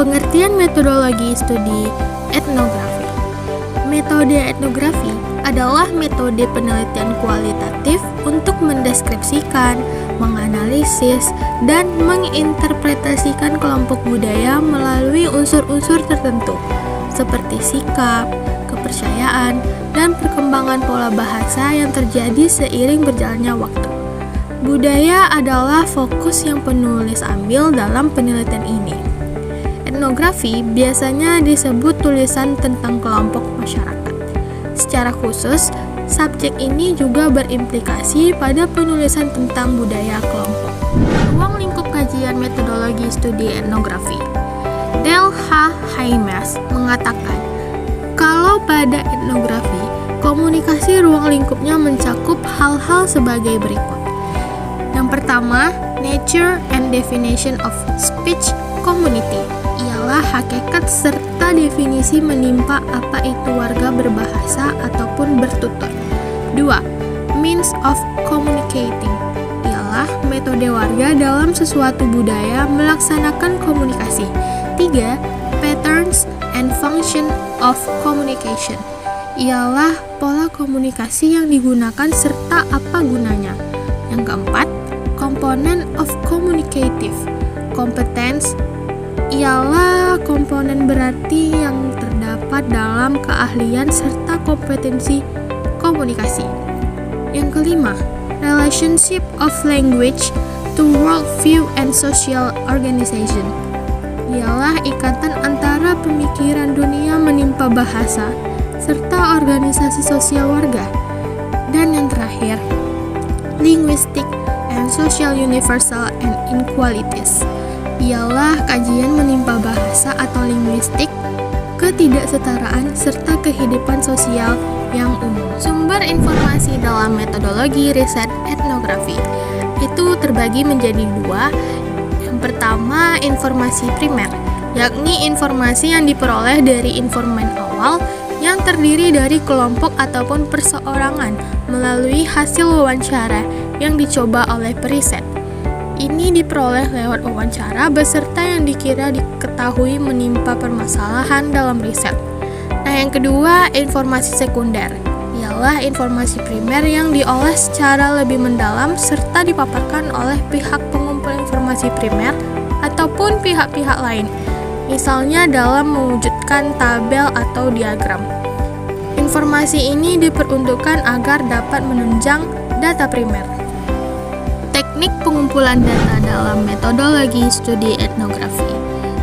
Pengertian metodologi studi etnografi. Metode etnografi adalah metode penelitian kualitatif untuk mendeskripsikan, menganalisis, dan menginterpretasikan kelompok budaya melalui unsur-unsur tertentu, seperti sikap, kepercayaan, dan perkembangan pola bahasa yang terjadi seiring berjalannya waktu. Budaya adalah fokus yang penulis ambil dalam penelitian ini. Etnografi biasanya disebut tulisan tentang kelompok masyarakat. Secara khusus, subjek ini juga berimplikasi pada penulisan tentang budaya kelompok. Ruang lingkup kajian metodologi studi etnografi. Del H. Haimes mengatakan, kalau pada etnografi, komunikasi ruang lingkupnya mencakup hal-hal sebagai berikut. Yang pertama, nature and definition of speech community, ialah hakikat serta definisi menimpa apa itu warga berbahasa ataupun bertutur. 2. Means of communicating, ialah metode warga dalam sesuatu budaya melaksanakan komunikasi. 3. Patterns and function of communication, ialah pola komunikasi yang digunakan serta apa gunanya. Yang keempat, komponen of communicative competence, ialah komponen berarti yang terdapat dalam keahlian serta kompetensi komunikasi. Yang kelima, relationship of language to worldview and social organization, ialah ikatan antara pemikiran dunia menimpa bahasa serta organisasi sosial warga. Dan yang terakhir, linguistic and social universal and inequalities, ialah kajian menimpa bahasa atau linguistik, ketidaksetaraan, serta kehidupan sosial yang umum. Sumber informasi dalam metodologi riset etnografi itu terbagi menjadi dua. Yang pertama, informasi primer, yakni informasi yang diperoleh dari informan awal yang terdiri dari kelompok ataupun perseorangan melalui hasil wawancara yang dicoba oleh periset. Ini diperoleh lewat wawancara beserta yang dikira diketahui menimpa permasalahan dalam riset. Nah, yang kedua, informasi sekunder, ialah informasi primer yang diolah secara lebih mendalam serta dipaparkan oleh pihak pengumpul informasi primer ataupun pihak-pihak lain, misalnya dalam mewujudkan tabel atau diagram. Informasi ini diperuntukkan agar dapat menunjang data primer. Teknik pengumpulan data dalam metodologi studi etnografi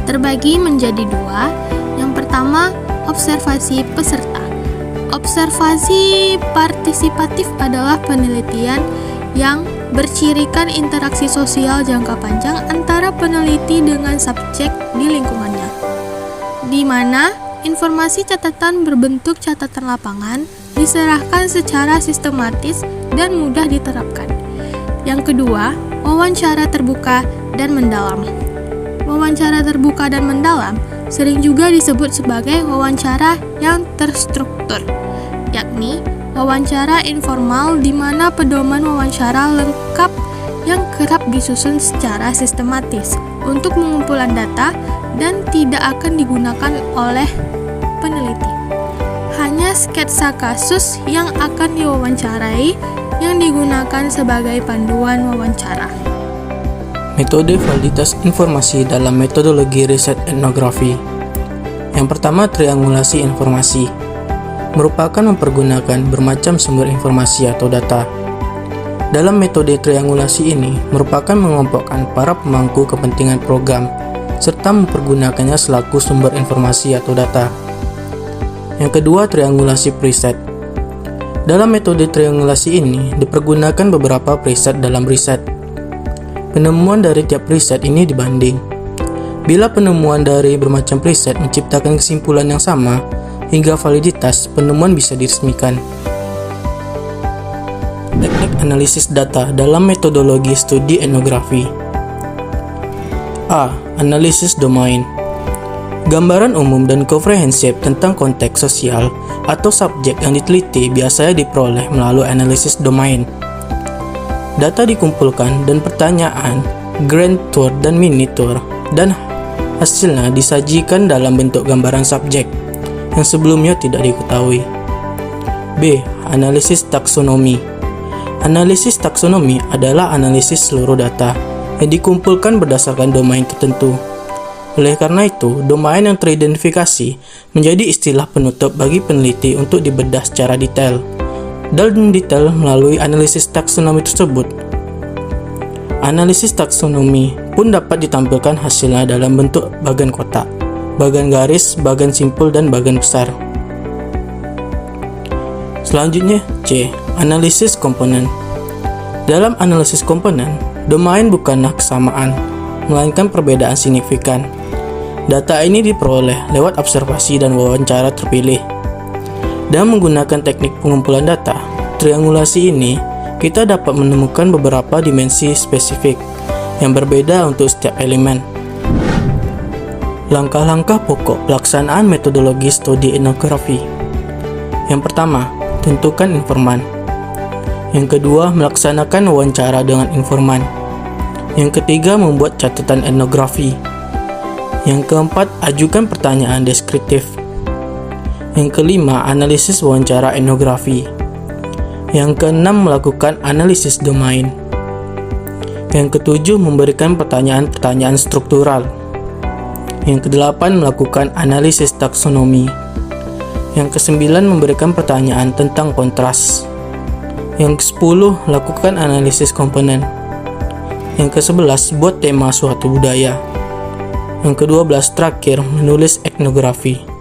terbagi menjadi dua. Yang pertama, observasi peserta. Observasi partisipatif adalah penelitian yang bercirikan interaksi sosial jangka panjang antara peneliti dengan subjek di lingkungannya, di mana informasi catatan berbentuk catatan lapangan diserahkan secara sistematis dan mudah diterapkan. Yang kedua, wawancara terbuka dan mendalam. Wawancara terbuka dan mendalam sering juga disebut sebagai wawancara yang terstruktur, yakni wawancara informal di mana pedoman wawancara lengkap yang kerap disusun secara sistematis untuk pengumpulan data dan tidak akan digunakan oleh peneliti. Hanya sketsa kasus yang akan diwawancarai yang digunakan sebagai panduan wawancara. Metode validitas informasi dalam metodologi riset etnografi. Yang pertama, triangulasi informasi, merupakan mempergunakan bermacam sumber informasi atau data. Dalam metode triangulasi ini, merupakan mengelompokkan para pemangku kepentingan program, serta mempergunakannya selaku sumber informasi atau data. Yang kedua, triangulasi preset. Dalam metode triangulasi ini, dipergunakan beberapa preset dalam riset. Penemuan dari tiap preset ini dibanding. Bila penemuan dari bermacam preset menciptakan kesimpulan yang sama, hingga validitas penemuan bisa diresmikan. Teknik analisis data dalam metodologi studi etnografi. A. Analisis domain. Gambaran umum dan komprehensif tentang konteks sosial atau subjek yang diteliti biasanya diperoleh melalui analisis domain. Data dikumpulkan dan pertanyaan, grand tour dan mini tour, dan Hasilnya disajikan dalam bentuk gambaran subjek yang sebelumnya tidak diketahui. B. Analisis taksonomi. Analisis taksonomi adalah analisis seluruh data yang dikumpulkan berdasarkan domain tertentu. Oleh karena itu, domain yang teridentifikasi menjadi istilah penutup bagi peneliti untuk dibedah secara detail. Dalam detail melalui analisis taksonomi tersebut. Analisis taksonomi pun dapat ditampilkan hasilnya dalam bentuk bagan kotak, bagan garis, bagan simpul, dan bagan besar. Selanjutnya, C. Analisis komponen. Dalam analisis komponen, domain bukanlah kesamaan, melainkan perbedaan signifikan. Data ini diperoleh lewat observasi dan wawancara terpilih. Dan menggunakan teknik pengumpulan data, triangulasi ini, kita dapat menemukan beberapa dimensi spesifik yang berbeda untuk setiap elemen. Langkah-langkah pokok pelaksanaan metodologi studi etnografi. Yang pertama, tentukan informan. Yang kedua, melaksanakan wawancara dengan informan. Yang ketiga, membuat catatan etnografi. Yang keempat, ajukan pertanyaan deskriptif. Yang kelima, analisis wawancara etnografi. Yang keenam, melakukan analisis domain. Yang ketujuh, memberikan pertanyaan-pertanyaan struktural. Yang kedelapan, melakukan analisis taksonomi. Yang kesembilan, memberikan pertanyaan tentang kontras. Yang kesepuluh, lakukan analisis komponen. Yang kesebelas, buat tema suatu budaya. Yang kedua belas terakhir, menulis etnografi.